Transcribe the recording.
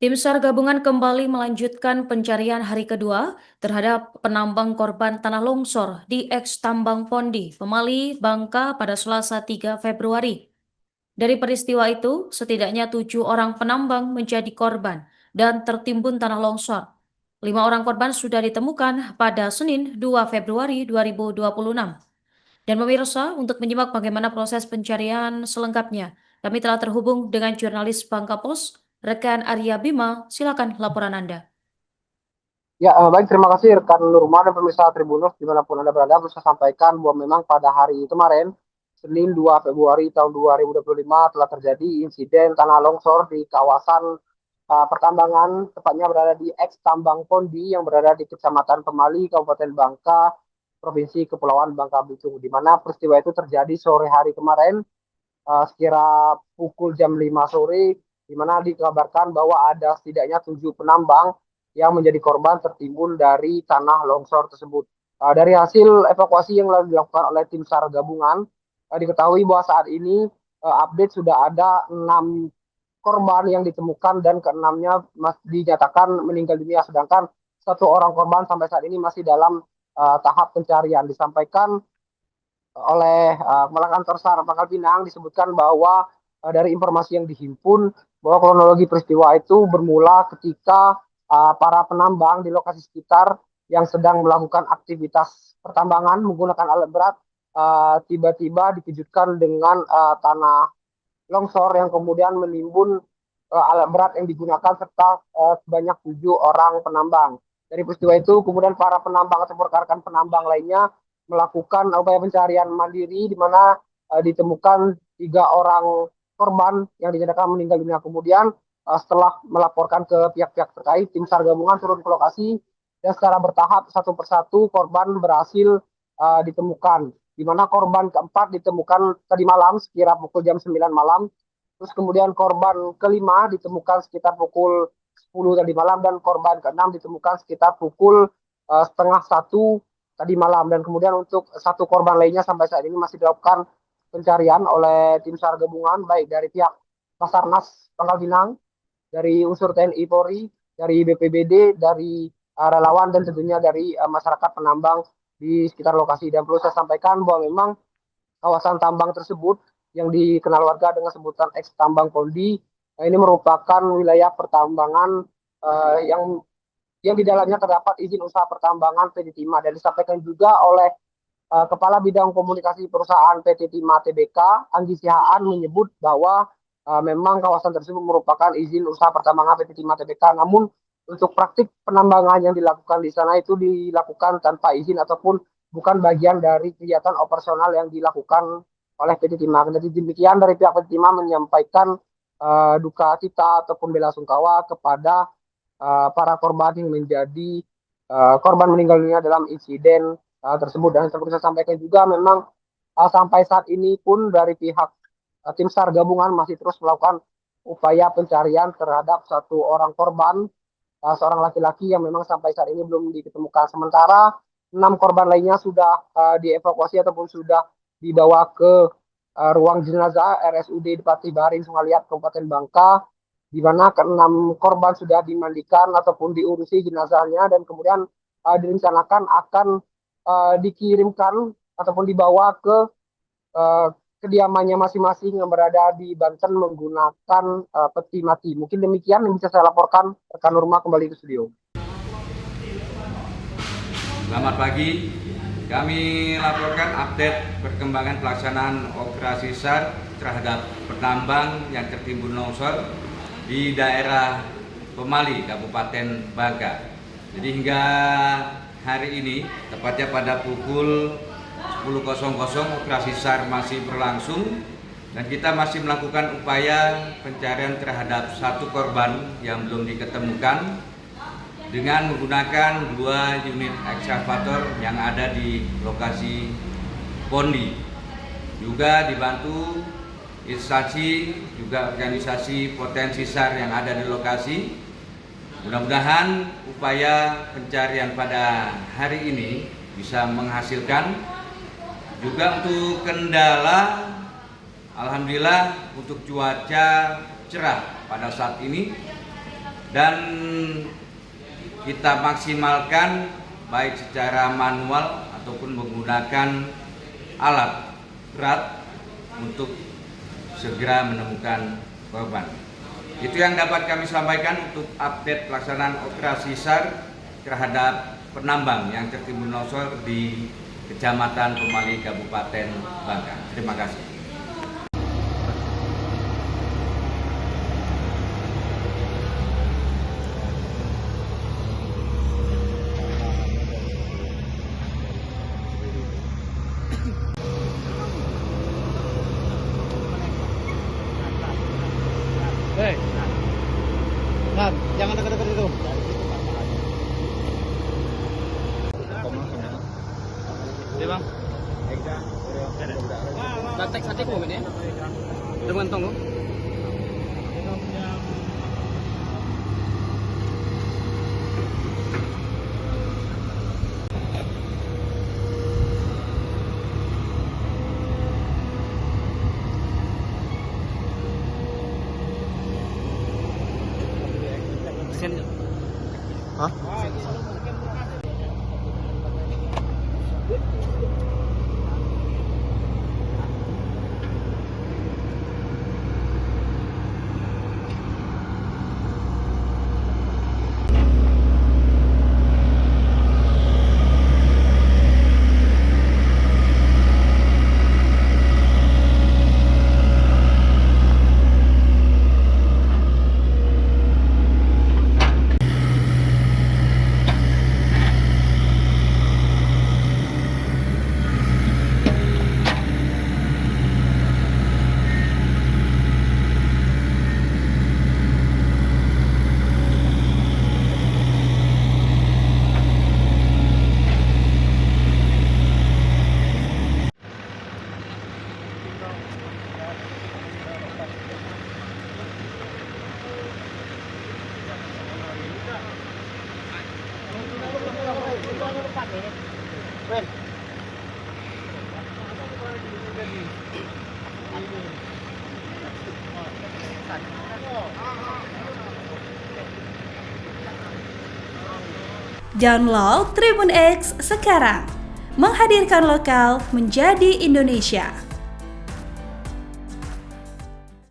Tim SAR gabungan kembali melanjutkan pencarian hari kedua terhadap penambang korban tanah longsor di eks Tambang Pondi, Pemali, Bangka pada Selasa 3 Februari. Dari peristiwa itu, setidaknya 7 orang penambang menjadi korban dan tertimbun tanah longsor. 5 orang korban sudah ditemukan pada Senin 2 Februari 2026. Dan pemirsa, untuk menyimak bagaimana proses pencarian selengkapnya, kami telah terhubung dengan jurnalis Bangka Pos, rekan Arya Bima. Silakan laporan Anda. Ya, baik, terima kasih rekan Nurma dan pemirsa Tribunus dimanapun Anda berada. Bisa sampaikan bahwa memang pada hari kemarin, Senin 2 Februari tahun 2025 telah terjadi insiden tanah longsor di kawasan pertambangan, tepatnya berada di eks Tambang Pondi yang berada di Kecamatan Pemali, Kabupaten Bangka, Provinsi Kepulauan Bangka Belitung, di mana peristiwa itu terjadi sore hari kemarin, sekira pukul jam 5 sore, di mana dikabarkan bahwa ada setidaknya 7 penambang yang menjadi korban tertimbun dari tanah longsor tersebut. Dari hasil evakuasi yang dilakukan oleh tim SAR gabungan, diketahui bahwa saat ini update sudah ada 6 korban yang ditemukan dan keenamnya dinyatakan meninggal dunia, sedangkan satu orang korban sampai saat ini masih dalam tahap pencarian. Disampaikan oleh Kepala Kantor SAR Pangkal Pinang disebutkan bahwa dari informasi yang dihimpun bahwa kronologi peristiwa itu bermula ketika para penambang di lokasi sekitar yang sedang melakukan aktivitas pertambangan menggunakan alat berat tiba-tiba dikejutkan dengan tanah longsor yang kemudian menimbun alat berat yang digunakan serta sebanyak 7 orang penambang. Dari peristiwa itu kemudian para penambang atau rekan penambang lainnya melakukan upaya pencarian mandiri di mana ditemukan 3 orang korban yang dinyatakan meninggal dunia. Kemudian setelah melaporkan ke pihak-pihak terkait, tim SAR gabungan turun ke lokasi dan secara bertahap satu persatu korban berhasil ditemukan, di mana korban keempat ditemukan tadi malam sekira pukul jam 9 malam. Terus kemudian korban kelima ditemukan sekitar pukul 10 tadi malam, dan korban keenam ditemukan sekitar pukul setengah satu tadi malam. Dan kemudian untuk satu korban lainnya sampai saat ini masih dilakukan pencarian oleh tim SAR gabungan, baik dari pihak Basarnas Pangkal Pinang, dari unsur TNI Polri, dari BPBD, dari relawan, dan tentunya dari masyarakat penambang di sekitar lokasi. Dan perlu saya sampaikan bahwa memang kawasan tambang tersebut yang dikenal warga dengan sebutan eks Tambang Pondi ini merupakan wilayah pertambangan yang di dalamnya terdapat izin usaha pertambangan PT Timah, dan disampaikan juga oleh Kepala Bidang Komunikasi Perusahaan PT Timah Tbk, Anggi Sihaan, menyebut bahwa memang kawasan tersebut merupakan izin usaha pertambangan PT Timah Tbk. Namun untuk praktik penambangan yang dilakukan di sana itu dilakukan tanpa izin ataupun bukan bagian dari kegiatan operasional yang dilakukan oleh PT Timah. Jadi demikian dari pihak PT Timah menyampaikan duka cita ataupun bela sungkawa kepada para korban yang menjadi korban meninggal dunia dalam insiden tersebut. Dan seperti saya sampaikan juga, memang sampai saat ini pun dari pihak tim SAR gabungan masih terus melakukan upaya pencarian terhadap satu orang korban, seorang laki-laki yang memang sampai saat ini belum diketemukan. Sementara 6 korban lainnya sudah dievakuasi ataupun sudah dibawa ke ruang jenazah RSUD Depati Baharin Sungaliat Kabupaten Bangka, di mana ke-6 korban sudah dimandikan ataupun diurusi jenazahnya, dan kemudian direncanakan akan dikirimkan ataupun dibawa ke kediamannya masing-masing yang berada di Banten menggunakan peti mati. Mungkin demikian yang bisa saya laporkan, rekan Nurma, kembali ke studio. Selamat pagi, kami laporkan update perkembangan pelaksanaan operasi SAR terhadap penambang yang tertimbun longsor di daerah Pemali, Kabupaten Bangka. Jadi hingga hari ini, tepatnya pada pukul 10.00, operasi SAR masih berlangsung dan kita masih melakukan upaya pencarian terhadap satu korban yang belum diketemukan dengan menggunakan 2 unit ekskavator yang ada di lokasi Pondi. Juga dibantu instansi, juga organisasi potensi SAR yang ada di lokasi. Mudah-mudahan upaya pencarian pada hari ini bisa menghasilkan. Juga untuk kendala, alhamdulillah untuk cuaca cerah pada saat ini. dan kita maksimalkan baik secara manual ataupun menggunakan alat berat untuk segera menemukan korban. Itu yang dapat kami sampaikan untuk update pelaksanaan operasi SAR terhadap penambang yang tertimbun longsor di Kecamatan Pemali, Kabupaten Bangka. Terima kasih. Nah, jangan dekat-dekat itu. Iya bang. Batek sate kok ini? Dengan tonggo. Hah? Download Tribun X sekarang, menghadirkan lokal menjadi Indonesia.